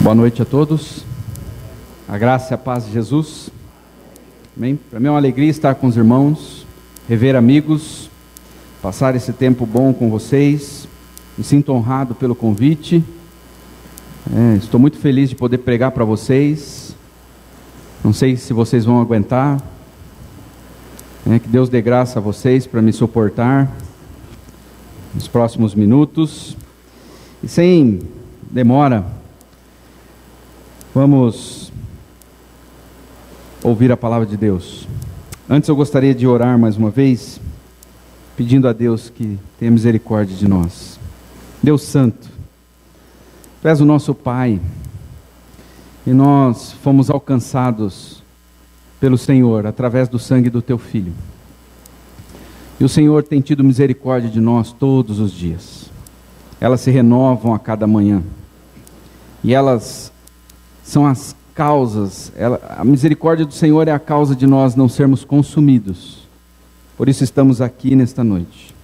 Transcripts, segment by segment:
Boa noite a todos, a graça e a paz de Jesus, amém? Para mim é uma alegria estar com os irmãos, rever amigos, passar esse tempo bom com vocês, me sinto honrado pelo convite, estou muito feliz de poder pregar para vocês, não sei se vocês vão aguentar, que Deus dê graça a vocês para me suportar nos próximos minutos, e sem demora, vamos ouvir a palavra de Deus. Antes eu gostaria de orar mais uma vez, pedindo a Deus que tenha misericórdia de nós. Deus Santo, Tu és o nosso Pai, e nós fomos alcançados pelo Senhor, através do sangue do Teu Filho. E o Senhor tem tido misericórdia de nós todos os dias. Elas se renovam a cada manhã. E elas são as causas, a misericórdia do Senhor é a causa de nós não sermos consumidos. Por isso estamos aqui nesta noite.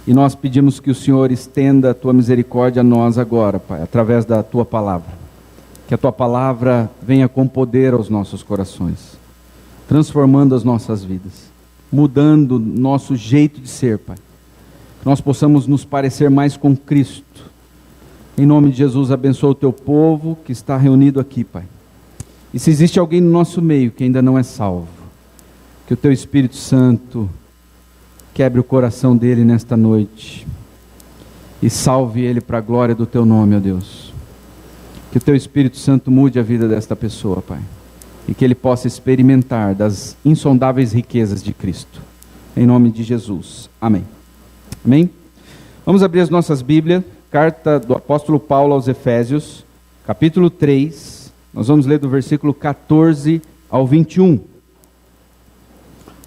E nós pedimos que o Senhor estenda a Tua misericórdia a nós agora, Pai, através da Tua palavra. Que a Tua palavra venha com poder aos nossos corações, transformando as nossas vidas, mudando nosso jeito de ser, Pai. Que nós possamos nos parecer mais com Cristo. Em nome de Jesus, abençoa o Teu povo que está reunido aqui, Pai. E se existe alguém no nosso meio que ainda não é salvo, que o Teu Espírito Santo quebre o coração dele nesta noite e salve ele para a glória do Teu nome, ó Deus. Que o Teu Espírito Santo mude a vida desta pessoa, Pai, e que ele possa experimentar das insondáveis riquezas de Cristo. Em nome de Jesus. Amém. Amém? Vamos abrir as nossas Bíblias. Carta do apóstolo Paulo aos Efésios, capítulo 3, nós vamos ler do versículo 14 ao 21.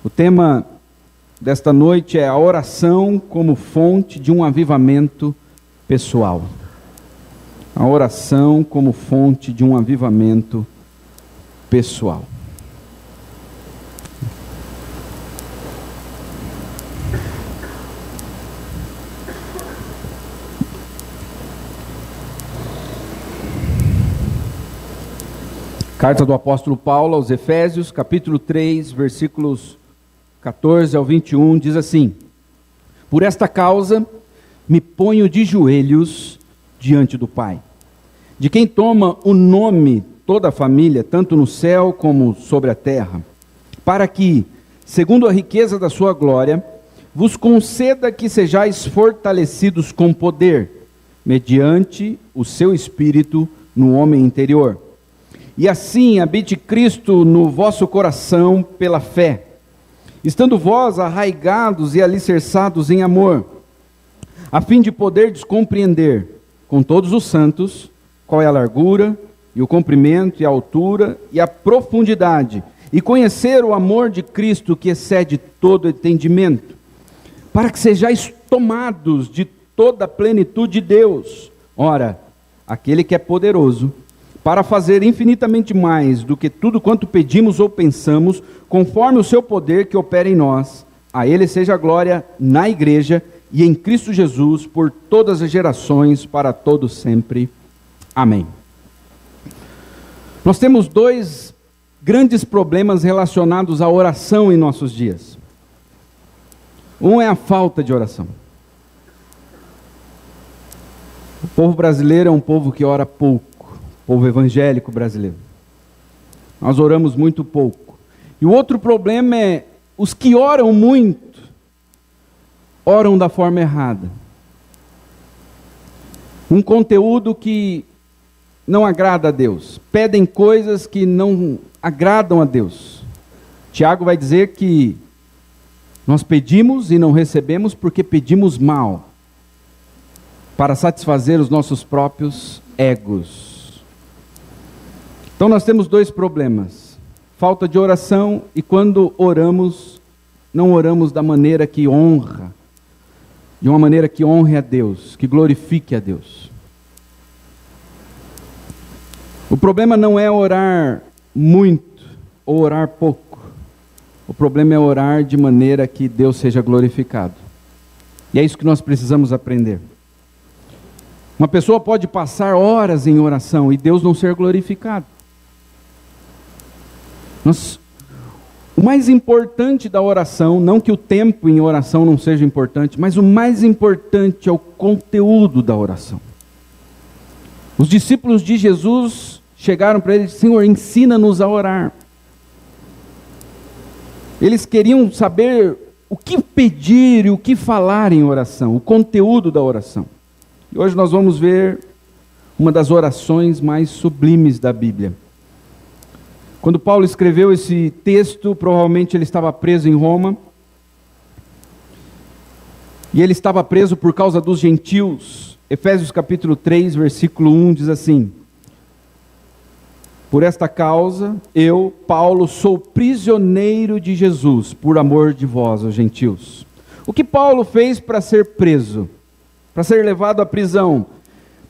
O tema desta noite é a oração como fonte de um avivamento pessoal. A oração como fonte de um avivamento pessoal. Carta do apóstolo Paulo aos Efésios, capítulo 3, versículos 14 ao 21, diz assim: Por esta causa me ponho de joelhos diante do Pai, de quem toma o nome toda a família, tanto no céu como sobre a terra, para que, segundo a riqueza da sua glória, vos conceda que sejais fortalecidos com poder, mediante o seu Espírito no homem interior. E assim habite Cristo no vosso coração pela fé, estando vós arraigados e alicerçados em amor, a fim de poderdes compreender com todos os santos qual é a largura e o comprimento e a altura e a profundidade, e conhecer o amor de Cristo que excede todo entendimento, para que sejais tomados de toda a plenitude de Deus. Ora, aquele que é poderoso para fazer infinitamente mais do que tudo quanto pedimos ou pensamos, conforme o seu poder que opera em nós, a Ele seja a glória na igreja e em Cristo Jesus, por todas as gerações, para todos sempre. Amém. Nós temos dois grandes problemas relacionados à oração em nossos dias. Um é a falta de oração. O povo brasileiro é um povo que ora pouco. Povo evangélico brasileiro. Nós oramos muito pouco. E o outro problema é, os que oram muito, oram da forma errada. Um conteúdo que não agrada a Deus. Pedem coisas que não agradam a Deus. Tiago vai dizer que nós pedimos e não recebemos porque pedimos mal, para satisfazer os nossos próprios egos. Então nós temos dois problemas, falta de oração e quando oramos, não oramos da maneira que honra, de uma maneira que honre a Deus, que glorifique a Deus. O problema não é orar muito ou orar pouco, o problema é orar de maneira que Deus seja glorificado. E é isso que nós precisamos aprender. Uma pessoa pode passar horas em oração e Deus não ser glorificado. O mais importante da oração, não que o tempo em oração não seja importante, mas o mais importante é o conteúdo da oração. Os discípulos de Jesus chegaram para ele e disseram: Senhor, ensina-nos a orar. Eles queriam saber o que pedir e o que falar em oração, o conteúdo da oração. E hoje nós vamos ver uma das orações mais sublimes da Bíblia. Quando Paulo escreveu esse texto, provavelmente ele estava preso em Roma. E ele estava preso por causa dos gentios. Efésios capítulo 3, versículo 1 diz assim: por esta causa, eu, Paulo, sou prisioneiro de Jesus, por amor de vós, os gentios. O que Paulo fez para ser preso? Para ser levado à prisão?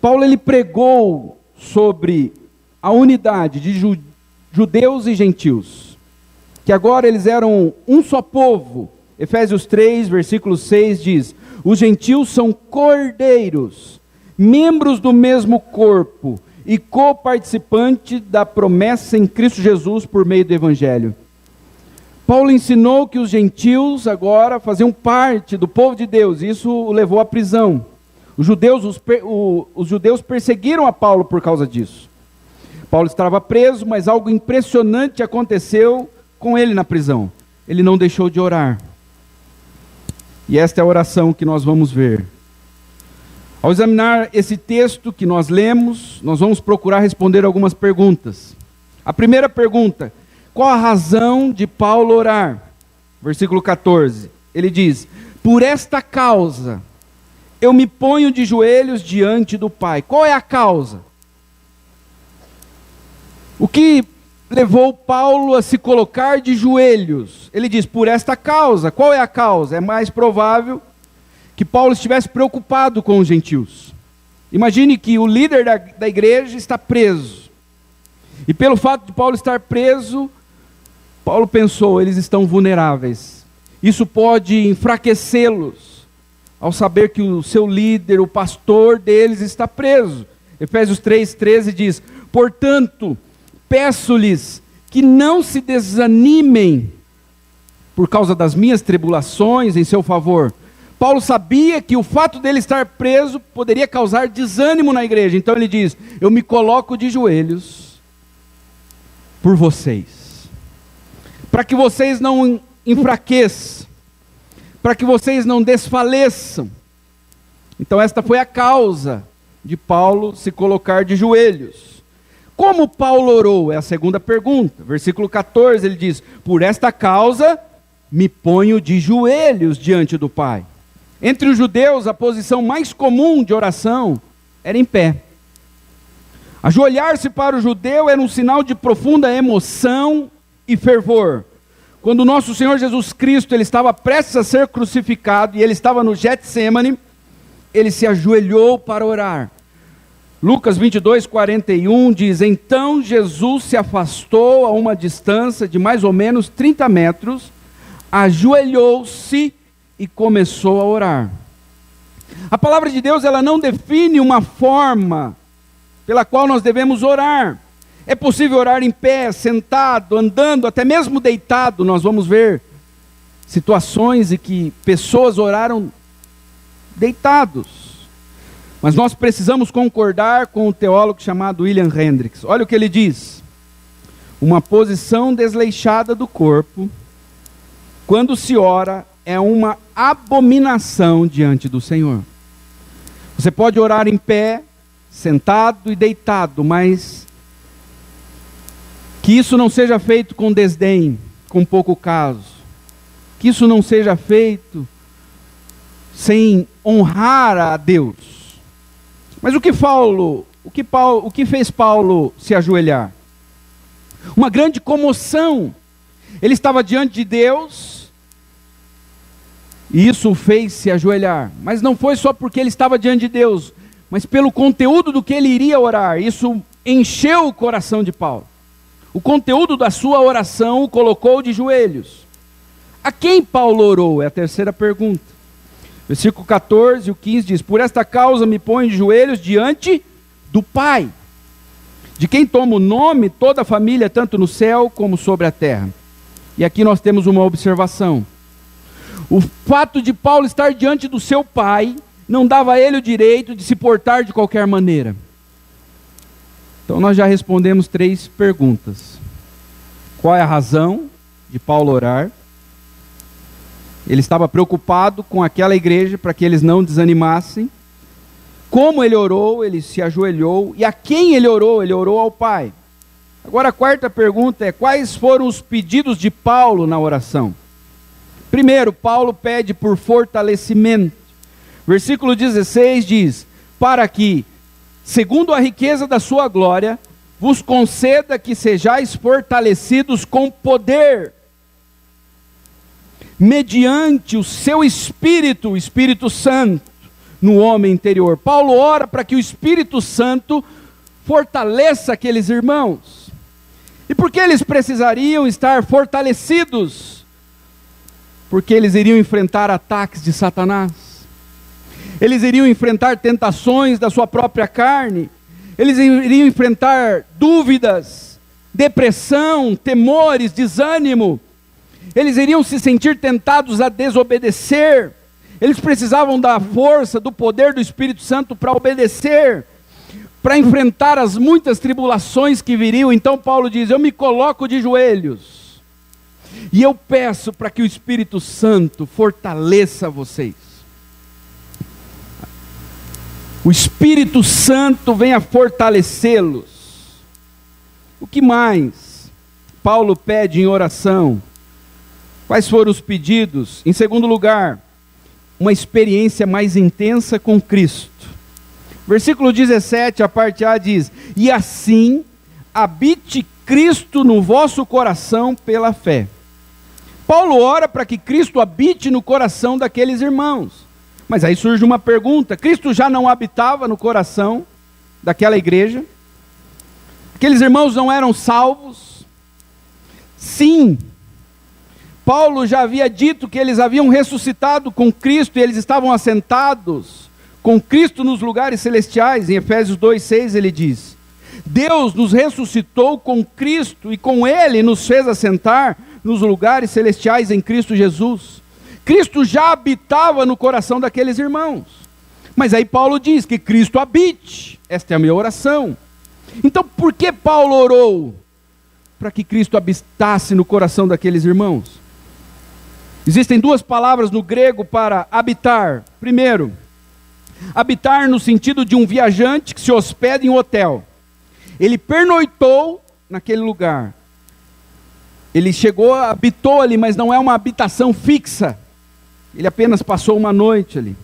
Paulo, ele pregou sobre a unidade de judeus e gentios, que agora eles eram um só povo. Efésios 3, versículo 6 diz: os gentios são cordeiros, membros do mesmo corpo, e coparticipante da promessa em Cristo Jesus por meio do Evangelho. Paulo ensinou que os gentios agora faziam parte do povo de Deus, e isso o levou à prisão. Os judeus perseguiram a Paulo por causa disso. Paulo estava preso, mas algo impressionante aconteceu com ele na prisão. Ele não deixou de orar. E esta é a oração que nós vamos ver. Ao examinar esse texto que nós lemos, nós vamos procurar responder algumas perguntas. A primeira pergunta: qual a razão de Paulo orar? Versículo 14, ele diz: por esta causa, eu me ponho de joelhos diante do Pai. Qual é a causa? O que levou Paulo a se colocar de joelhos? Ele diz: por esta causa. Qual é a causa? É mais provável que Paulo estivesse preocupado com os gentios. Imagine que o líder da igreja está preso. E pelo fato de Paulo estar preso, Paulo pensou: eles estão vulneráveis. Isso pode enfraquecê-los, ao saber que o seu líder, o pastor deles, está preso. Efésios 3,13 diz: portanto, peço-lhes que não se desanimem por causa das minhas tribulações em seu favor. Paulo sabia que o fato dele estar preso poderia causar desânimo na igreja. Então ele diz: eu me coloco de joelhos por vocês, para que vocês não enfraqueçam, para que vocês não desfaleçam. Então esta foi a causa de Paulo se colocar de joelhos. Como Paulo orou? É a segunda pergunta. Versículo 14 ele diz: por esta causa me ponho de joelhos diante do Pai. Entre os judeus, a posição mais comum de oração era em pé. Ajoelhar-se para o judeu era um sinal de profunda emoção e fervor. Quando o nosso Senhor Jesus Cristo ele estava prestes a ser crucificado e ele estava no Getsêmani, ele se ajoelhou para orar. Lucas 22:41 diz: então Jesus se afastou a uma distância de mais ou menos 30 metros, ajoelhou-se e começou a orar. A palavra de Deus, ela não define uma forma pela qual nós devemos orar. É possível orar em pé, sentado, andando, até mesmo deitado. Nós vamos ver situações em que pessoas oraram deitados. Mas nós precisamos concordar com um teólogo chamado William Hendricks. Olha o que ele diz: uma posição desleixada do corpo, quando se ora, é uma abominação diante do Senhor. Você pode orar em pé, sentado e deitado, mas que isso não seja feito com desdém, com pouco caso. Que isso não seja feito sem honrar a Deus. Mas o que fez Paulo se ajoelhar? Uma grande comoção. Ele estava diante de Deus, e isso o fez se ajoelhar. Mas não foi só porque ele estava diante de Deus, mas pelo conteúdo do que ele iria orar. Isso encheu o coração de Paulo. O conteúdo da sua oração o colocou de joelhos. A quem Paulo orou? É a terceira pergunta. Versículo 14, o 15 diz: por esta causa me ponho de joelhos diante do Pai, de quem toma o nome toda a família, tanto no céu como sobre a terra. E aqui nós temos uma observação. O fato de Paulo estar diante do seu Pai não dava a ele o direito de se portar de qualquer maneira. Então nós já respondemos 3 perguntas. Qual é a razão de Paulo orar? Ele estava preocupado com aquela igreja para que eles não desanimassem. Como ele orou? Ele se ajoelhou. E a quem ele orou? Ele orou ao Pai. Agora a 4ª pergunta é: quais foram os pedidos de Paulo na oração? Primeiro, Paulo pede por fortalecimento. Versículo 16 diz: para que, segundo a riqueza da sua glória, vos conceda que sejais fortalecidos com poder, mediante o seu Espírito, o Espírito Santo, no homem interior. Paulo ora para que o Espírito Santo fortaleça aqueles irmãos. E por que eles precisariam estar fortalecidos? Porque eles iriam enfrentar ataques de Satanás. Eles iriam enfrentar tentações da sua própria carne. Eles iriam enfrentar dúvidas, depressão, temores, desânimo. Eles iriam se sentir tentados a desobedecer. Eles precisavam da força, do poder do Espírito Santo para obedecer, para enfrentar as muitas tribulações que viriam. Então Paulo diz: eu me coloco de joelhos e eu peço para que o Espírito Santo fortaleça vocês. O Espírito Santo venha fortalecê-los. O que mais Paulo pede em oração? Quais foram os pedidos? Em segundo lugar, uma experiência mais intensa com Cristo. Versículo 17, a parte A diz: e assim habite Cristo no vosso coração pela fé. Paulo ora para que Cristo habite no coração daqueles irmãos. Mas aí surge uma pergunta: Cristo já não habitava no coração daquela igreja? Aqueles irmãos não eram salvos? Sim. Paulo já havia dito que eles haviam ressuscitado com Cristo e eles estavam assentados com Cristo nos lugares celestiais. Em Efésios 2,6 ele diz: Deus nos ressuscitou com Cristo e com Ele nos fez assentar nos lugares celestiais em Cristo Jesus. Cristo já habitava no coração daqueles irmãos. Mas aí Paulo diz que Cristo habite. Esta é a minha oração. Então por que Paulo orou? Para que Cristo habitasse no coração daqueles irmãos. Existem 2 palavras no grego para habitar. Primeiro, habitar no sentido de um viajante que se hospeda em um hotel. Ele pernoitou naquele lugar. Ele chegou, habitou ali, mas não é uma habitação fixa. Ele apenas passou uma noite ali.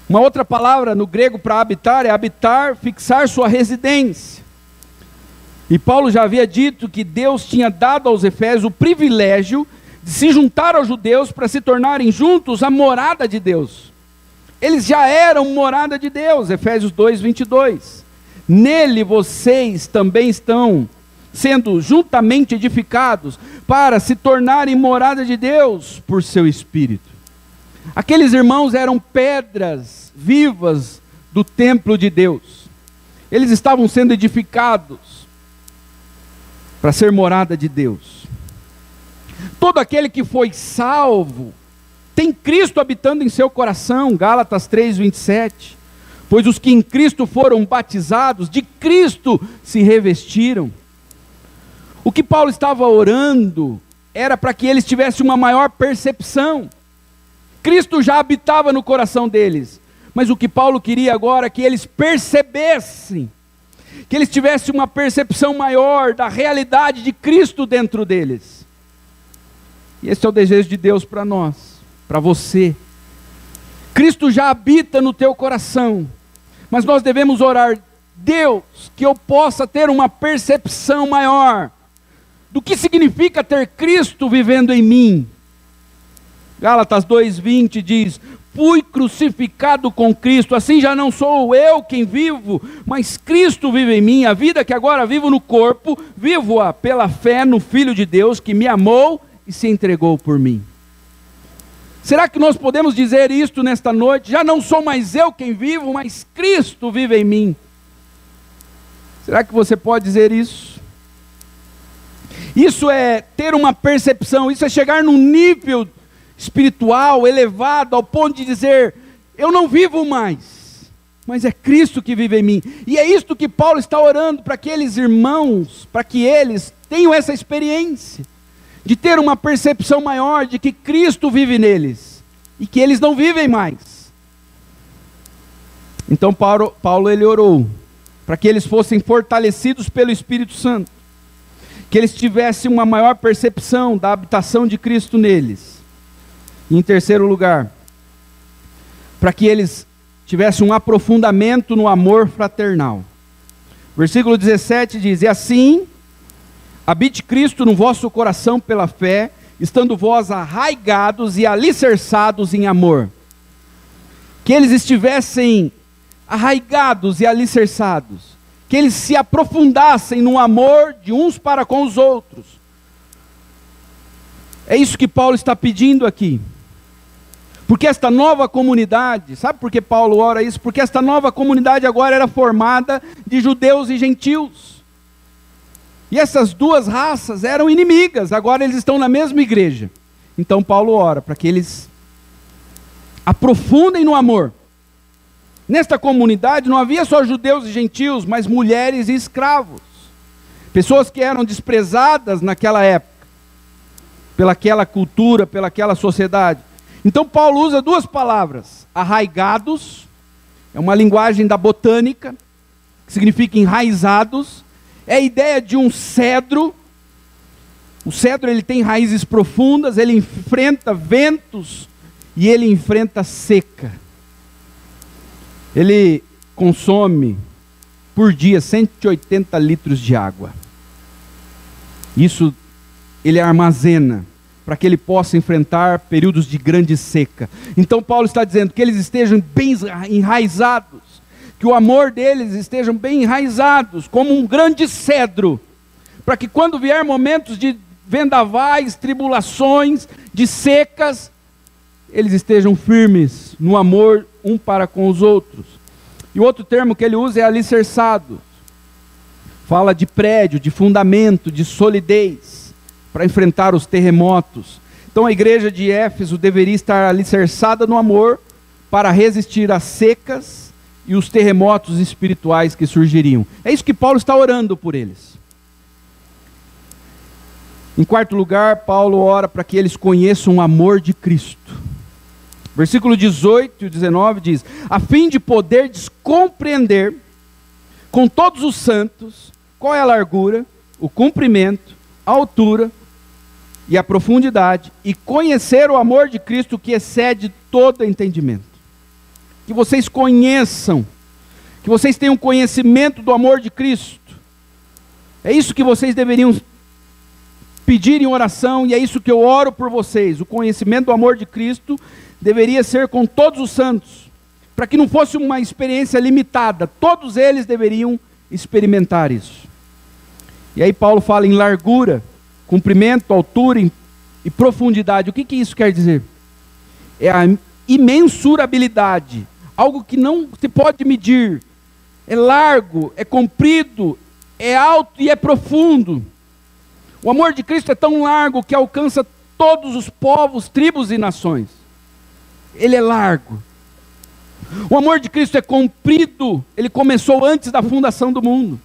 Uma outra palavra no grego para habitar é habitar, fixar sua residência. E Paulo já havia dito que Deus tinha dado aos Efésios o privilégio de se juntar aos judeus para se tornarem juntos a morada de Deus. Eles já eram morada de Deus, Efésios 2:22. Nele vocês também estão sendo juntamente edificados para se tornarem morada de Deus por seu Espírito. Aqueles irmãos eram pedras vivas do templo de Deus. Eles estavam sendo edificados para ser morada de Deus. Todo aquele que foi salvo tem Cristo habitando em seu coração, Gálatas 3:27. Pois os que em Cristo foram batizados, de Cristo se revestiram. O que Paulo estava orando era para que eles tivessem uma maior percepção. Cristo já habitava no coração deles, mas o que Paulo queria agora é que eles percebessem, que eles tivessem uma percepção maior da realidade de Cristo dentro deles. E esse é o desejo de Deus para nós, para você. Cristo já habita no teu coração, mas nós devemos orar: Deus, que eu possa ter uma percepção maior do que significa ter Cristo vivendo em mim. Gálatas 2:20 diz: fui crucificado com Cristo, assim já não sou eu quem vivo, mas Cristo vive em mim. A vida que agora vivo no corpo, vivo-a pela fé no Filho de Deus que me amou e se entregou por mim. Será que nós podemos dizer isto nesta noite? Já não sou mais eu quem vivo, mas Cristo vive em mim. Será que você pode dizer isso? Isso é ter uma percepção, isso é chegar num nível espiritual elevado ao ponto de dizer: eu não vivo mais, mas é Cristo que vive em mim. E é isto que Paulo está orando para aqueles irmãos, para que eles tenham essa experiência de ter uma percepção maior de que Cristo vive neles e que eles não vivem mais. Então Paulo ele orou para que eles fossem fortalecidos pelo Espírito Santo, que eles tivessem uma maior percepção da habitação de Cristo neles. E em terceiro lugar, para que eles tivessem um aprofundamento no amor fraternal. Versículo 17 diz: e assim habite Cristo no vosso coração pela fé, estando vós arraigados e alicerçados em amor. Que eles estivessem arraigados e alicerçados, que eles se aprofundassem no amor de uns para com os outros. É isso que Paulo está pedindo aqui. Porque esta nova comunidade, sabe por que Paulo ora isso? Porque esta nova comunidade agora era formada de judeus e gentios. E essas duas raças eram inimigas, agora eles estão na mesma igreja. Então Paulo ora para que eles aprofundem no amor. Nesta comunidade não havia só judeus e gentios, mas mulheres e escravos. Pessoas que eram desprezadas naquela época, pelaquela cultura, pelaquela sociedade. Então Paulo usa duas palavras: arraigados, é uma linguagem da botânica, que significa enraizados. É a ideia de um cedro. O cedro ele tem raízes profundas, ele enfrenta ventos e ele enfrenta seca. Ele consome por dia 180 litros de água. Isso ele armazena para que ele possa enfrentar períodos de grande seca. Então Paulo está dizendo que eles estejam bem enraizados, que o amor deles estejam bem enraizados, como um grande cedro, para que quando vier momentos de vendavais, tribulações, de secas, eles estejam firmes no amor um para com os outros. E o outro termo que ele usa é alicerçado. Fala de prédio, de fundamento, de solidez, para enfrentar os terremotos. Então a igreja de Éfeso deveria estar alicerçada no amor, para resistir às secas e os terremotos espirituais que surgiriam. É isso que Paulo está orando por eles. Em quarto lugar, Paulo ora para que eles conheçam o amor de Cristo. Versículo 18 e 19 diz: a fim de poder compreender com todos os santos qual é a largura, o comprimento, a altura e a profundidade, e conhecer o amor de Cristo que excede todo entendimento. Que vocês conheçam, que vocês tenham conhecimento do amor de Cristo. É isso que vocês deveriam pedir em oração, e é isso que eu oro por vocês. O conhecimento do amor de Cristo deveria ser com todos os santos, para que não fosse uma experiência limitada, todos eles deveriam experimentar isso. E aí Paulo fala em largura, comprimento, altura e profundidade. O que isso quer dizer? É a imensurabilidade, algo que não se pode medir. É largo, é comprido, é alto e é profundo. O amor de Cristo é tão largo que alcança todos os povos, tribos e nações. Ele é largo. O amor de Cristo é comprido, ele começou antes da fundação do mundo.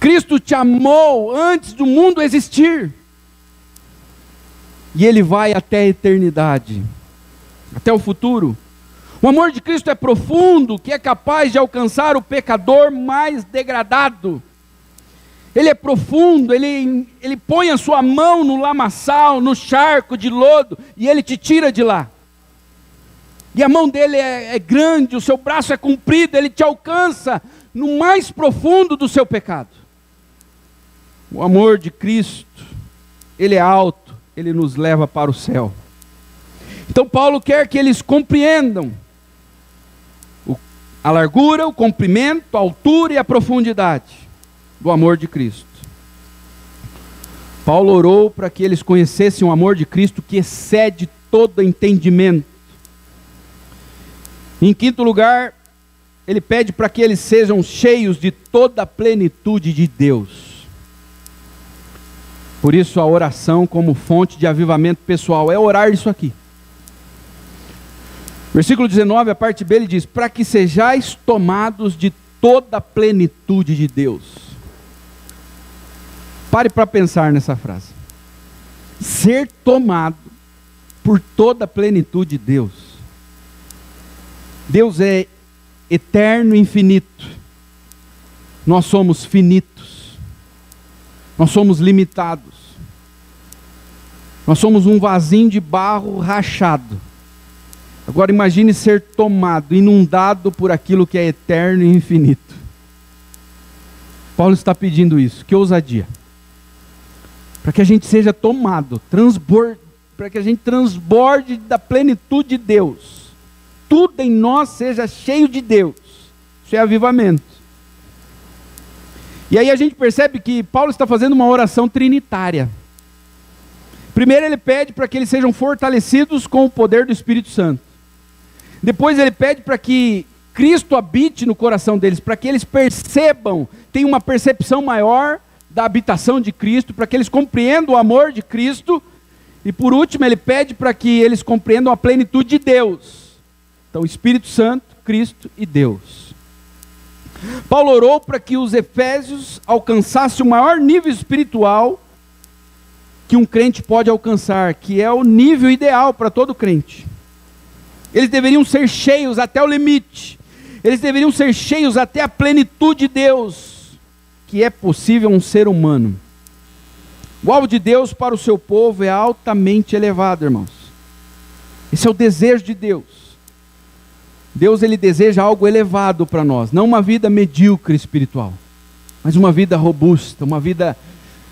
Cristo te amou antes do mundo existir. E ele vai até a eternidade, até o futuro. O amor de Cristo é profundo, que é capaz de alcançar o pecador mais degradado. Ele é profundo, ele põe a sua mão no lamaçal, no charco de lodo, e ele te tira de lá. E a mão dele é grande, o seu braço é comprido, ele te alcança no mais profundo do seu pecado. O amor de Cristo, ele é alto, ele nos leva para o céu. Então Paulo quer que eles compreendam a largura, o comprimento, a altura e a profundidade do amor de Cristo. Paulo orou para que eles conhecessem o amor de Cristo que excede todo entendimento. Em quinto lugar, ele pede para que eles sejam cheios de toda a plenitude de Deus. Por isso a oração como fonte de avivamento pessoal é orar isso aqui. Versículo 19, a parte B, ele diz: para que sejais tomados de toda a plenitude de Deus. Pare para pensar nessa frase. Ser tomado por toda a plenitude de Deus. Deus é eterno e infinito. Nós somos finitos. Nós somos limitados. Nós somos um vasinho de barro rachado. Agora imagine ser tomado, inundado por aquilo que é eterno e infinito. Paulo está pedindo isso, que ousadia. Para que a gente seja tomado, para que a gente transborde da plenitude de Deus. Tudo em nós seja cheio de Deus. Isso é avivamento. E aí a gente percebe que Paulo está fazendo uma oração trinitária. Primeiro ele pede para que eles sejam fortalecidos com o poder do Espírito Santo. Depois ele pede para que Cristo habite no coração deles, para que eles percebam, tenham uma percepção maior da habitação de Cristo, para que eles compreendam o amor de Cristo. E por último ele pede para que eles compreendam a plenitude de Deus. Então Espírito Santo, Cristo e Deus. Paulo orou para que os efésios alcançassem o maior nível espiritual que um crente pode alcançar, que é o nível ideal para todo crente. Eles deveriam ser cheios até o limite. Eles deveriam ser cheios até a plenitude de Deus, que é possível a um ser humano. O alvo de Deus para o seu povo é altamente elevado, irmãos. Esse é o desejo de Deus. Deus, ele deseja algo elevado para nós, não uma vida medíocre espiritual, mas uma vida robusta, uma vida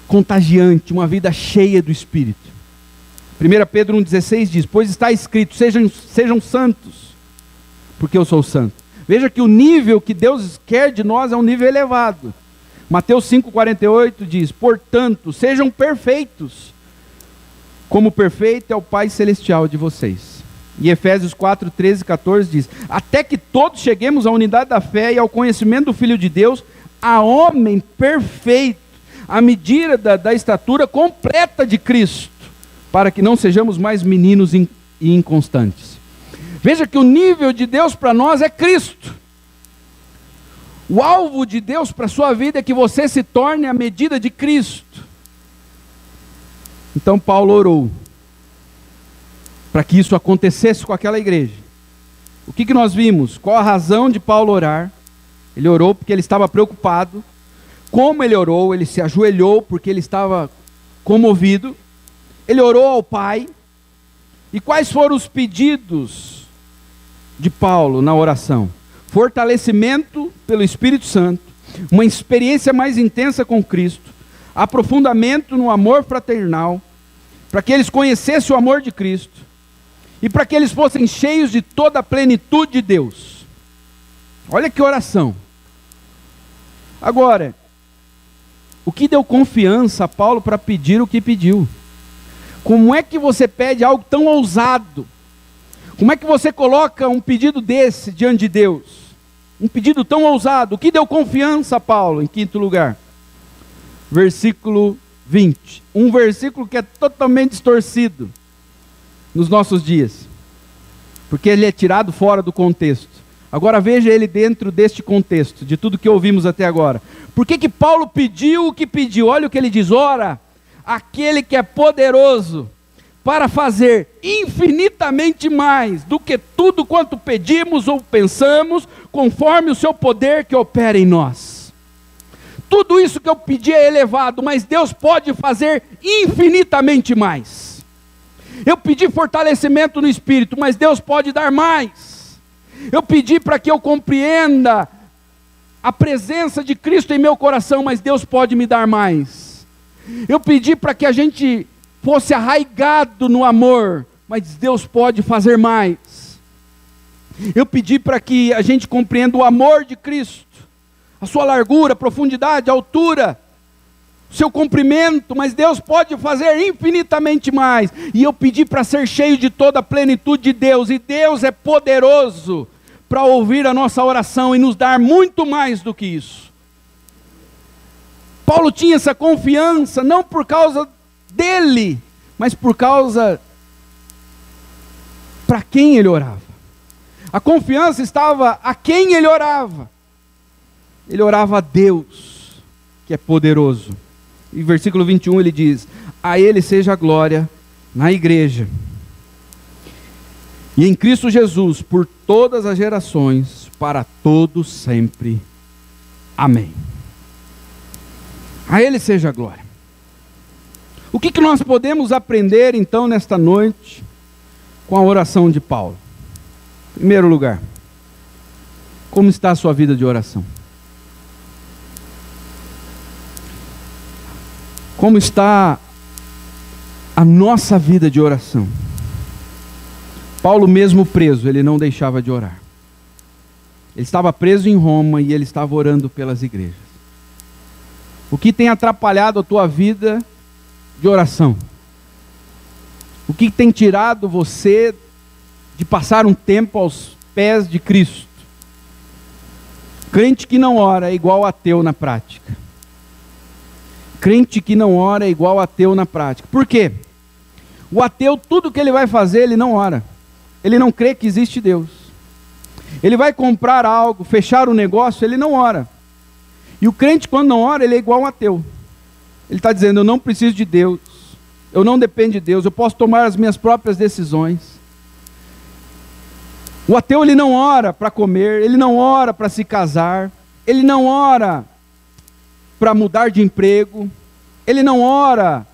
contagiante, uma vida cheia do Espírito. 1 Pedro 1,16 diz: pois está escrito, sejam santos, porque eu sou santo. Veja que o nível que Deus quer de nós é um nível elevado. Mateus 5,48 diz: portanto, sejam perfeitos, como perfeito é o Pai Celestial de vocês. E Efésios 4,13 e 14 diz: até que todos cheguemos à unidade da fé e ao conhecimento do Filho de Deus, a homem perfeito, à medida da estatura completa de Cristo, para que não sejamos mais meninos e inconstantes. Veja que o nível de Deus para nós é Cristo. O alvo de Deus para a sua vida é que você se torne a medida de Cristo. Então Paulo orou para que isso acontecesse com aquela igreja. O que nós vimos? Qual a razão de Paulo orar? Ele orou porque ele estava preocupado. Como ele orou? Ele se ajoelhou porque ele estava comovido. Ele orou ao Pai. E quais foram os pedidos de Paulo na oração? Fortalecimento pelo Espírito Santo, uma experiência mais intensa com Cristo, aprofundamento no amor fraternal, para que eles conhecessem o amor de Cristo, e para que eles fossem cheios de toda a plenitude de Deus. Olha que oração. Agora, o que deu confiança a Paulo para pedir o que pediu? Como é que você pede algo tão ousado? Como é que você coloca um pedido desse diante de Deus? Um pedido tão ousado. O que deu confiança a Paulo? Em quinto lugar, versículo 20. Um versículo que é totalmente distorcido nos nossos dias, porque ele é tirado fora do contexto. Agora veja ele dentro deste contexto, de tudo que ouvimos até agora. Por que Paulo pediu o que pediu? Olha o que ele diz: ora, aquele que é poderoso para fazer infinitamente mais do que tudo quanto pedimos ou pensamos, conforme o seu poder que opera em nós. Tudo isso que eu pedi é elevado, mas Deus pode fazer infinitamente mais. Eu pedi fortalecimento no Espírito, mas Deus pode dar mais. Eu pedi para que eu compreenda a presença de Cristo em meu coração, mas Deus pode me dar mais. Eu pedi para que a gente fosse arraigado no amor, mas Deus pode fazer mais. Eu pedi para que a gente compreenda o amor de Cristo, a sua largura, profundidade, altura, seu cumprimento, mas Deus pode fazer infinitamente mais. E eu pedi para ser cheio de toda a plenitude de Deus, e Deus é poderoso para ouvir a nossa oração e nos dar muito mais do que isso. Paulo tinha essa confiança, não por causa dele, mas por causa para quem ele orava. A confiança estava a quem ele orava. Ele orava a Deus, que é poderoso. Em versículo 21 ele diz: a ele seja a glória na igreja e em Cristo Jesus por todas as gerações, para todos sempre. Amém. A ele seja a glória. O que nós podemos aprender então nesta noite com a oração de Paulo? Em primeiro lugar, como está a sua vida de oração? Como está a nossa vida de oração? Paulo, mesmo preso, ele não deixava de orar. Ele estava preso em Roma e ele estava orando pelas igrejas. O que tem atrapalhado a tua vida de oração? O que tem tirado você de passar um tempo aos pés de Cristo? Crente que não ora é igual ateu na prática. Crente que não ora é igual ateu na prática. Por quê? O ateu, tudo que ele vai fazer, ele não ora. Ele não crê que existe Deus. Ele vai comprar algo, fechar um negócio, ele não ora. E o crente, quando não ora, ele é igual um ateu. Ele está dizendo: eu não preciso de Deus, eu não dependo de Deus, eu posso tomar as minhas próprias decisões. O ateu, ele não ora para comer, ele não ora para se casar, ele não ora para mudar de emprego, ele não ora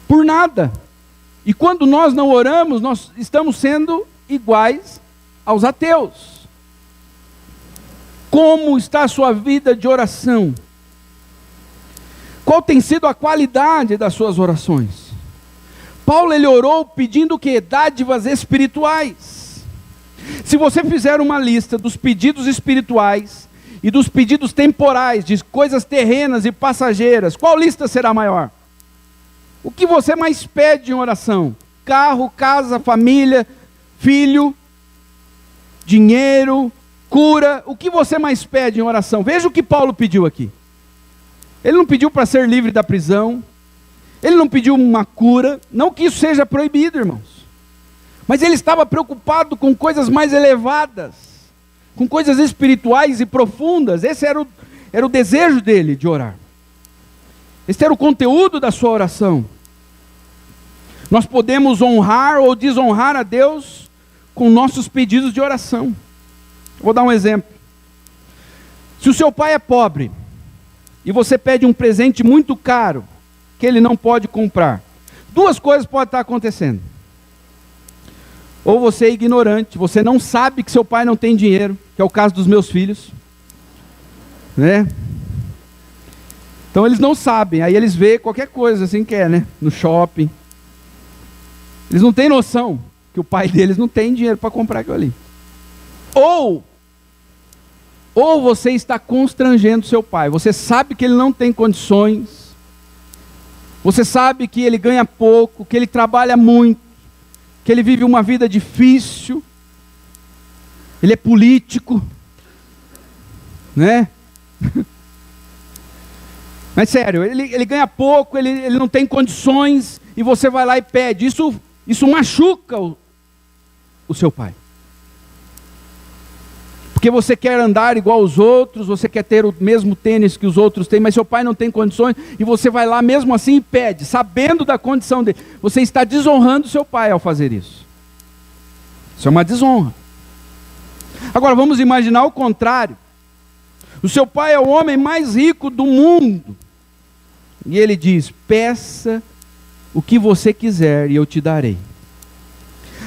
por nada. E quando nós não oramos, nós estamos sendo iguais aos ateus. Como está a sua vida de oração? Qual tem sido a qualidade das suas orações? Paulo, ele orou pedindo o quê? Dádivas espirituais. Se você fizer uma lista dos pedidos espirituais e dos pedidos temporais, de coisas terrenas e passageiras, qual lista será maior? O que você mais pede em oração? Carro, casa, família, filho, dinheiro, cura. O que você mais pede em oração? Veja o que Paulo pediu aqui. Ele não pediu para ser livre da prisão, ele não pediu uma cura, não que isso seja proibido, irmãos, mas ele estava preocupado com coisas mais elevadas, com coisas espirituais e profundas. Esse era o desejo dele de orar. Esse era o conteúdo da sua oração. Nós podemos honrar ou desonrar a Deus com nossos pedidos de oração. Vou dar um exemplo. Se o seu pai é pobre e você pede um presente muito caro que ele não pode comprar, duas coisas podem estar acontecendo. Ou você é ignorante, você não sabe que seu pai não tem dinheiro, que é o caso dos meus filhos, né? Então eles não sabem, aí eles veem qualquer coisa assim que é, né? No shopping. Eles não têm noção que o pai deles não tem dinheiro para comprar aquilo ali. Ou você está constrangendo seu pai, você sabe que ele não tem condições, você sabe que ele ganha pouco, que ele trabalha muito, que ele vive uma vida difícil, ele é político, né? Mas sério, ele ganha pouco, ele não tem condições, e você vai lá e pede. Isso machuca o seu pai. Porque você quer andar igual aos outros, você quer ter o mesmo tênis que os outros têm, mas seu pai não tem condições, e você vai lá mesmo assim e pede, sabendo da condição dele. Você está desonrando seu pai ao fazer isso. Isso é uma desonra. Agora vamos imaginar o contrário. O seu pai é o homem mais rico do mundo, e ele diz: peça o que você quiser e eu te darei.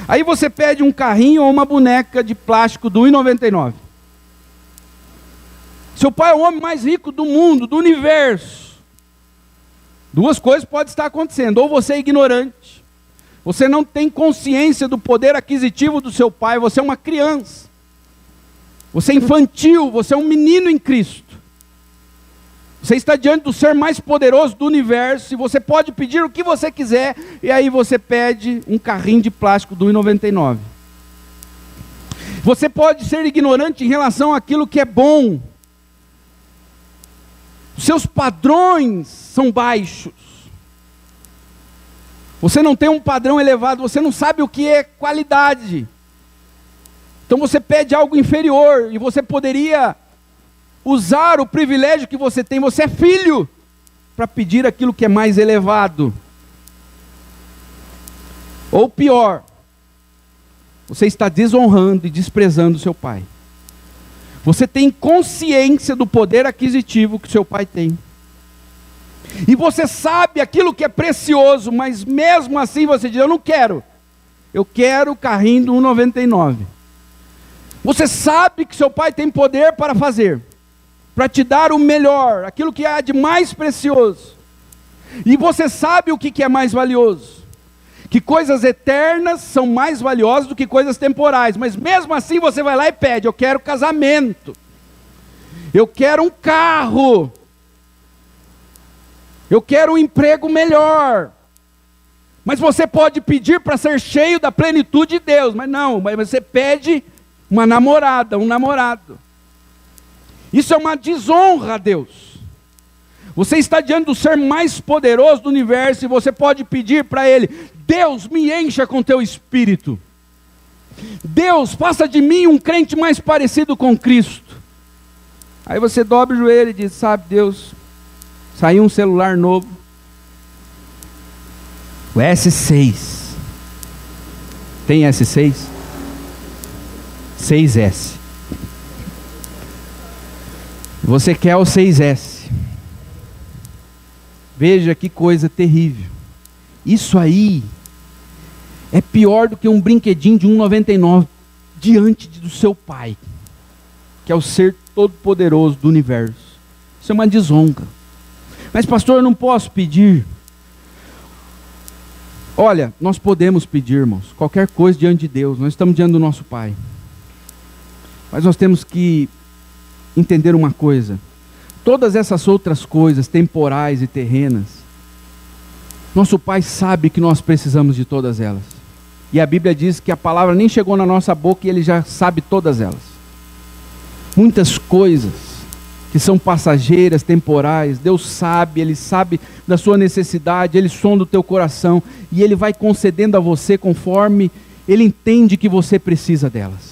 Aí você pede um carrinho ou uma boneca de plástico do R$1,99. Seu pai é o homem mais rico do mundo, do universo. Duas coisas podem estar acontecendo. Ou você é ignorante, você não tem consciência do poder aquisitivo do seu pai, você é uma criança, você é infantil, você é um menino em Cristo. Você está diante do ser mais poderoso do universo, e você pode pedir o que você quiser, e aí você pede um carrinho de plástico do 1,99. Você pode ser ignorante em relação àquilo que é bom. Seus padrões são baixos. Você não tem um padrão elevado, você não sabe o que é qualidade. Então você pede algo inferior, e você poderia usar o privilégio que você tem, você é filho, para pedir aquilo que é mais elevado. Ou pior, você está desonrando e desprezando seu pai. Você tem consciência do poder aquisitivo que seu pai tem. E você sabe aquilo que é precioso, mas mesmo assim você diz, eu não quero. Eu quero o carrinho do 1,99. Você sabe que seu pai tem poder para fazer, para te dar o melhor, aquilo que há de mais precioso. E você sabe o que é mais valioso. Que coisas eternas são mais valiosas do que coisas temporais. Mas mesmo assim você vai lá e pede, eu quero casamento. Eu quero um carro. Eu quero um emprego melhor. Mas você pode pedir para ser cheio da plenitude de Deus. Mas não, mas você pede uma namorada, um namorado. Isso é uma desonra a Deus. Você está diante do ser mais poderoso do universo e você pode pedir para Ele, Deus, me encha com Teu Espírito. Deus, faça de mim um crente mais parecido com Cristo. Aí você dobra o joelho e diz, sabe Deus, saiu um celular novo, o S6. Tem S6? 6S. Você quer o 6S. Veja que coisa terrível. Isso aí é pior do que um brinquedinho de 1,99 diante do seu pai, que é o ser todo-poderoso do universo. Isso é uma desonra. Mas pastor, eu não posso pedir. Olha, nós podemos pedir, irmãos, qualquer coisa diante de Deus. Nós estamos diante do nosso Pai. Mas nós temos que entender uma coisa. Todas essas outras coisas, temporais e terrenas, nosso Pai sabe que nós precisamos de todas elas. E a Bíblia diz que a palavra nem chegou na nossa boca e Ele já sabe todas elas. Muitas coisas que são passageiras, temporais, Deus sabe, Ele sabe da sua necessidade, Ele sonda o teu coração e Ele vai concedendo a você conforme Ele entende que você precisa delas.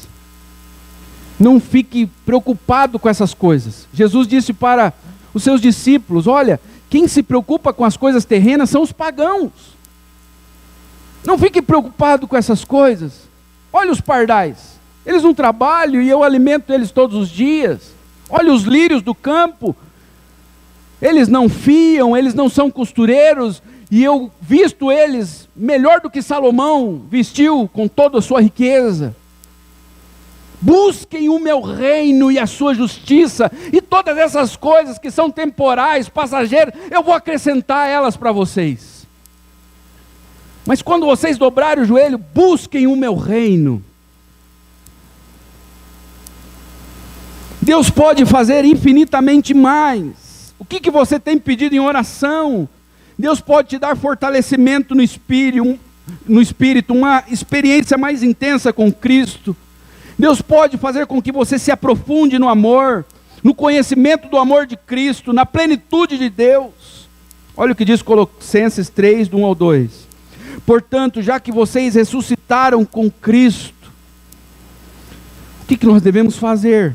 Não fique preocupado com essas coisas. Jesus disse para os seus discípulos, olha, quem se preocupa com as coisas terrenas são os pagãos. Não fique preocupado com essas coisas. Olha os pardais, eles não trabalham e eu alimento eles todos os dias. Olha os lírios do campo, eles não fiam, eles não são costureiros, e eu visto eles melhor do que Salomão vestiu com toda a sua riqueza. Busquem o meu reino e a sua justiça, e todas essas coisas que são temporais, passageiras, eu vou acrescentar elas para vocês. Mas quando vocês dobrarem o joelho, busquem o meu reino. Deus pode fazer infinitamente mais. O que você tem pedido em oração? Deus pode te dar fortalecimento no espírito, uma experiência mais intensa com Cristo. Deus pode fazer com que você se aprofunde no amor, no conhecimento do amor de Cristo, na plenitude de Deus. Olha o que diz Colossenses 3, do 1 ao 2. Portanto, já que vocês ressuscitaram com Cristo, o que nós devemos fazer?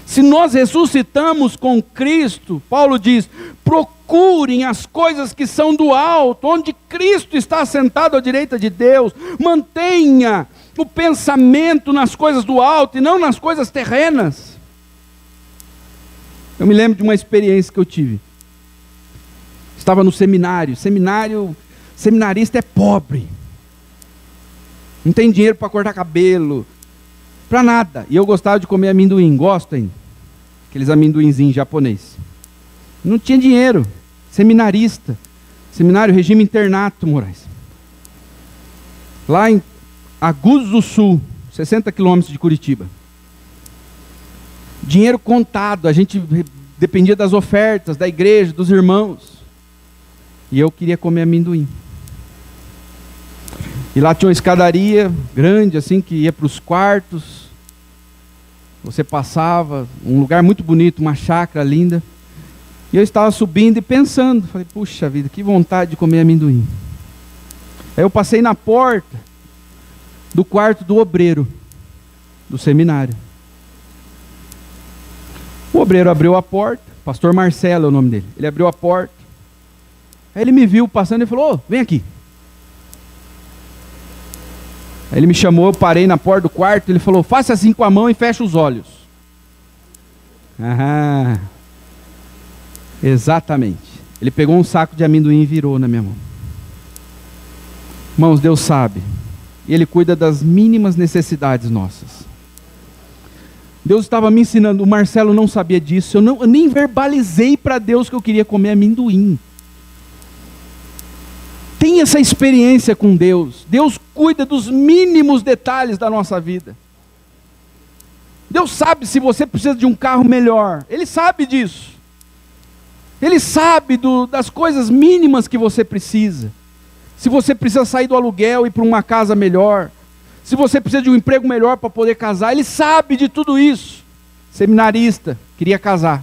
Se nós ressuscitamos com Cristo, Paulo diz, procurem as coisas que são do alto, onde Cristo está assentado à direita de Deus. Mantenha o pensamento nas coisas do alto e não nas coisas terrenas. Eu me lembro de uma experiência que eu tive. Estava no seminário. Seminarista é pobre. Não tem dinheiro para cortar cabelo, para nada. E eu gostava de comer amendoim, gosto ainda. Aqueles amendoinzinhos japonês. Não tinha dinheiro. Seminarista. Seminário Regime Internato, Moraes. Lá em Agudos do Sul, 60 quilômetros de Curitiba. Dinheiro contado, a gente dependia das ofertas, da igreja, dos irmãos. E eu queria comer amendoim. E lá tinha uma escadaria grande, assim, que ia para os quartos. Você passava, um lugar muito bonito, uma chácara linda. E eu estava subindo e pensando, falei, puxa vida, que vontade de comer amendoim. Aí eu passei na porta do quarto do obreiro, do seminário. O obreiro abriu a porta, pastor Marcelo é o nome dele. Ele abriu a porta. Aí ele me viu passando e falou, ô, vem aqui. Aí ele me chamou, eu parei na porta do quarto, ele falou, faça assim com a mão e fecha os olhos. Ah, exatamente. Ele pegou um saco de amendoim e virou na minha mão. Irmãos, Deus sabe. E Ele cuida das mínimas necessidades nossas. Deus estava me ensinando, o Marcelo não sabia disso, eu nem verbalizei para Deus que eu queria comer amendoim. Tem essa experiência com Deus. Deus cuida dos mínimos detalhes da nossa vida. Deus sabe se você precisa de um carro melhor. Ele sabe disso. Ele sabe das coisas mínimas que você precisa. Se você precisa sair do aluguel e ir para uma casa melhor. Se você precisa de um emprego melhor para poder casar. Ele sabe de tudo isso. Seminarista, queria casar.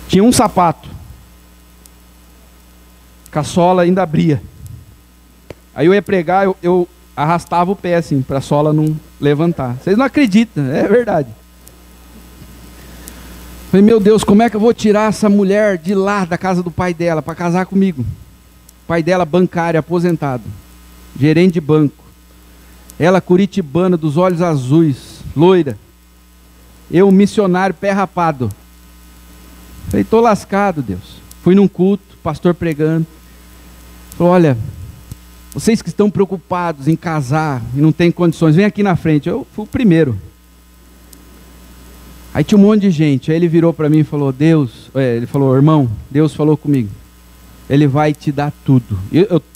Tinha um sapato. A sola ainda abria. Aí eu ia pregar, eu arrastava o pé assim, para a sola não levantar. Vocês não acreditam, é verdade. Falei, meu Deus, como é que eu vou tirar essa mulher de lá, da casa do pai dela, para casar comigo? O pai dela, bancário, aposentado, gerente de banco. Ela, curitibana, dos olhos azuis, loira. Eu, missionário, pé rapado. Falei, tô lascado, Deus. Fui num culto, pastor pregando. Falou, olha, vocês que estão preocupados em casar e não têm condições, vem aqui na frente. Eu fui o primeiro. Aí tinha um monte de gente. Aí ele virou para mim e falou, ele falou, irmão, Deus falou comigo. Ele vai te dar tudo.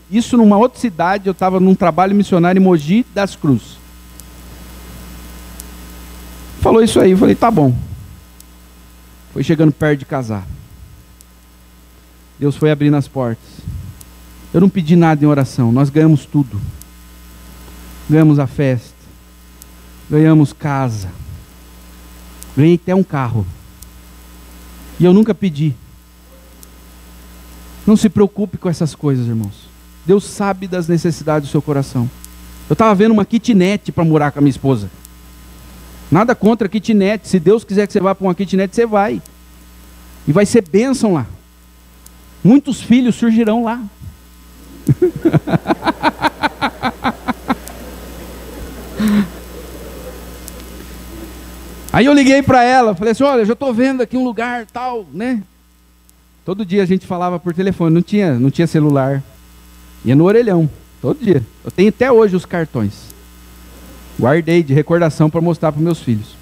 Isso numa outra cidade, eu estava num trabalho missionário em Mogi das Cruzes. Falou isso aí, eu falei, tá bom. Foi chegando perto de casar. Deus foi abrindo as portas. Eu não pedi nada em oração, nós ganhamos tudo. Ganhamos a festa, ganhamos casa, ganhei até um carro. E eu nunca pedi. Não se preocupe com essas coisas, irmãos. Deus sabe das necessidades do seu coração. Eu estava vendo uma kitnet para morar com a minha esposa. Nada contra kitnet. Se Deus quiser que você vá para uma kitnet, você vai. E vai ser bênção lá. Muitos filhos surgirão lá. Aí eu liguei para ela, falei assim, olha, já estou vendo aqui um lugar tal, né? Todo dia a gente falava por telefone, não tinha celular. Ia no orelhão, todo dia. Eu tenho até hoje os cartões. Guardei de recordação para mostrar para meus filhos.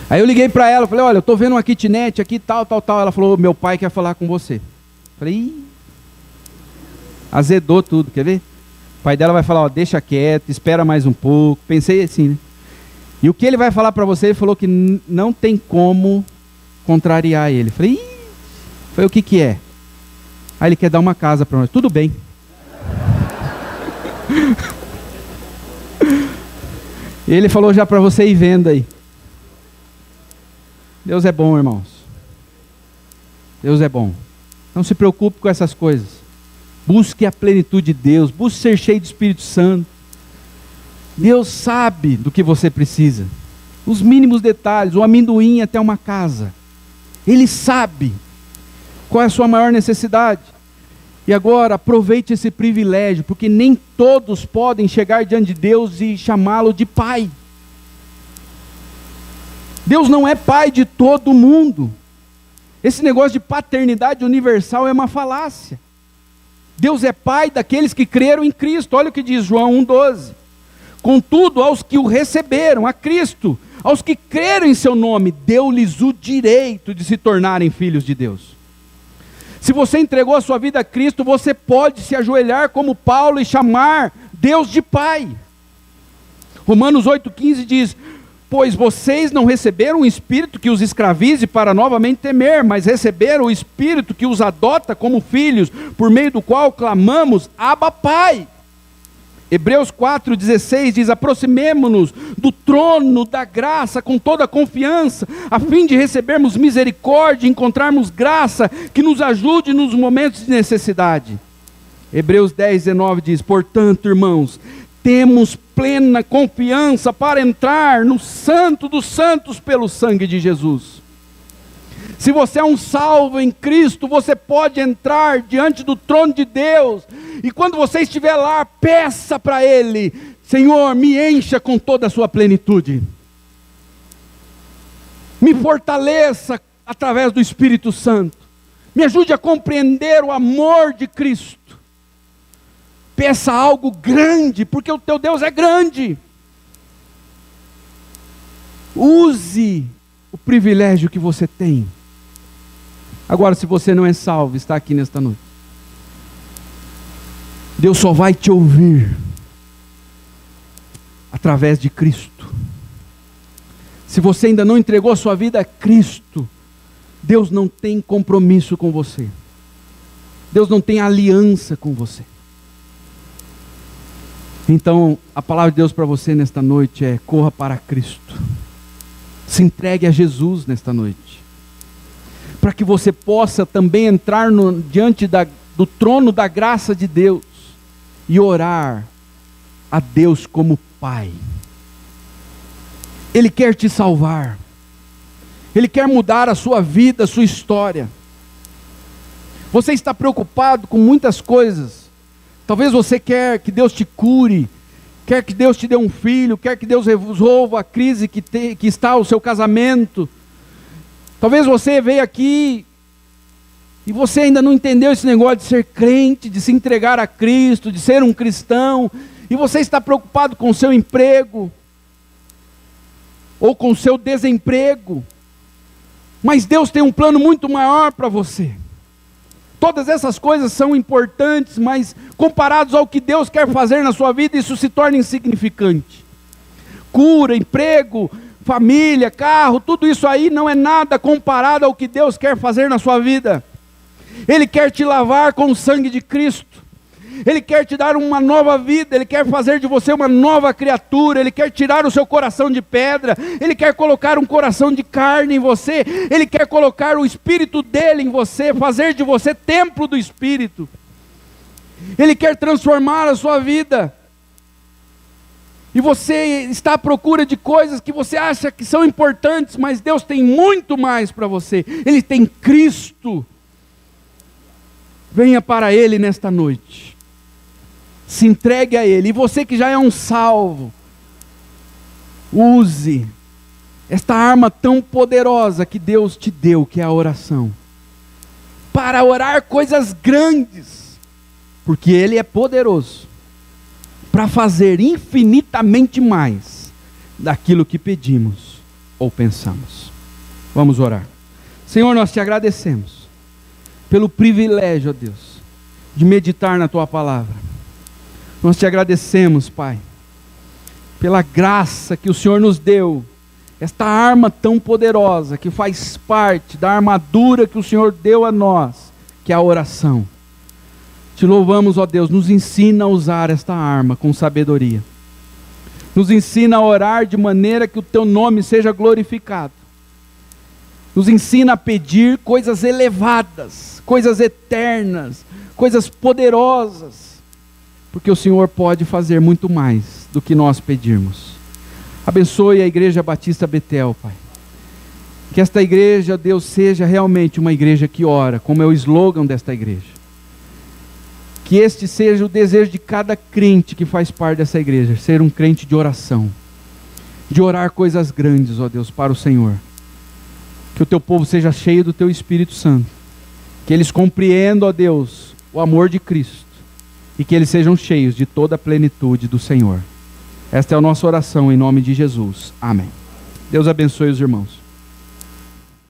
Aí eu liguei para ela, falei, olha, eu estou vendo uma kitnet aqui, tal. Ela falou, meu pai quer falar com você. Falei, ih, azedou tudo, quer ver? O pai dela vai falar, ó, deixa quieto, espera mais um pouco. Pensei assim, né? E o que ele vai falar para você, ele falou que não tem como contrariar ele. Falei, ih, o que é? Aí ele quer dar uma casa para nós. Tudo bem. Ele falou já para você ir vendo aí. Deus é bom, irmãos. Deus é bom. Não se preocupe com essas coisas. Busque a plenitude de Deus. Busque ser cheio do Espírito Santo. Deus sabe do que você precisa. Os mínimos detalhes, o amendoim até uma casa. Ele sabe qual é a sua maior necessidade. E agora aproveite esse privilégio, porque nem todos podem chegar diante de Deus e chamá-lo de pai. Deus não é pai de todo mundo. Esse negócio de paternidade universal é uma falácia. Deus é pai daqueles que creram em Cristo. Olha o que diz João 1,12. Contudo, aos que o receberam, a Cristo, aos que creram em seu nome, deu-lhes o direito de se tornarem filhos de Deus. Se você entregou a sua vida a Cristo, você pode se ajoelhar como Paulo e chamar Deus de Pai. Romanos 8,15 diz, Pois vocês não receberam um espírito que os escravize para novamente temer, mas receberam o espírito que os adota como filhos, por meio do qual clamamos, Abba, Pai. Hebreus 4,16 diz: aproximemo-nos do trono da graça com toda a confiança, a fim de recebermos misericórdia e encontrarmos graça que nos ajude nos momentos de necessidade. Hebreus 10,19 diz: portanto, irmãos, temos plena confiança para entrar no Santo dos Santos pelo sangue de Jesus. Se você é um salvo em Cristo, você pode entrar diante do trono de Deus, e quando você estiver lá, peça para Ele: Senhor, me encha com toda a sua plenitude, me fortaleça através do Espírito Santo, me ajude a compreender o amor de Cristo. Peça algo grande, porque o teu Deus é grande. Use o privilégio que você tem. Agora, se você não é salvo, está aqui nesta noite, Deus só vai te ouvir através de Cristo. Se você ainda não entregou a sua vida a Cristo, Deus não tem compromisso com você. Deus não tem aliança com você. Então, a palavra de Deus para você nesta noite é: corra para Cristo. Se entregue a Jesus nesta noite, para que você possa também entrar diante do trono da graça de Deus e orar a Deus como Pai. Ele quer te salvar. Ele quer mudar a sua vida, a sua história. Você está preocupado com muitas coisas. Talvez você quer que Deus te cure, quer que Deus te dê um filho, quer que Deus resolva a crise que está o seu casamento. Talvez você veio aqui e você ainda não entendeu esse negócio de ser crente, de se entregar a Cristo, de ser um cristão, e você está preocupado com o seu emprego, ou com o seu desemprego. Mas Deus tem um plano muito maior para você. Todas essas coisas são importantes, mas comparados ao que Deus quer fazer na sua vida, isso se torna insignificante. Cura, emprego, família, carro, tudo isso aí não é nada comparado ao que Deus quer fazer na sua vida. Ele quer te lavar com o sangue de Cristo. Ele quer te dar uma nova vida. Ele quer fazer de você uma nova criatura. Ele quer tirar o seu coração de pedra. Ele quer colocar um coração de carne em você. Ele quer colocar o Espírito dele em você, fazer de você templo do Espírito. Ele quer transformar a sua vida. E você está à procura de coisas que você acha que são importantes, mas Deus tem muito mais para você. Ele tem Cristo. Venha para Ele nesta noite. Se entregue a Ele. E você que já é um salvo, use esta arma tão poderosa que Deus te deu, que é a oração, para orar coisas grandes, porque Ele é poderoso para fazer infinitamente mais daquilo que pedimos ou pensamos. Vamos orar. Senhor, nós te agradecemos pelo privilégio, ó Deus, de meditar na Tua palavra. Nós te agradecemos, Pai, pela graça que o Senhor nos deu, esta arma tão poderosa, que faz parte da armadura que o Senhor deu a nós, que é a oração. Te louvamos, ó Deus, nos ensina a usar esta arma com sabedoria. Nos ensina a orar de maneira que o Teu nome seja glorificado. Nos ensina a pedir coisas elevadas, coisas eternas, coisas poderosas, porque o Senhor pode fazer muito mais do que nós pedirmos. Abençoe a Igreja Batista Betel, Pai. Que esta igreja, Deus, seja realmente uma igreja que ora, como é o slogan desta igreja. Que este seja o desejo de cada crente que faz parte dessa igreja, ser um crente de oração, de orar coisas grandes, ó Deus, para o Senhor. Que o Teu povo seja cheio do Teu Espírito Santo, que eles compreendam, ó Deus, o amor de Cristo, e que eles sejam cheios de toda a plenitude do Senhor. Esta é a nossa oração em nome de Jesus. Amém. Deus abençoe os irmãos.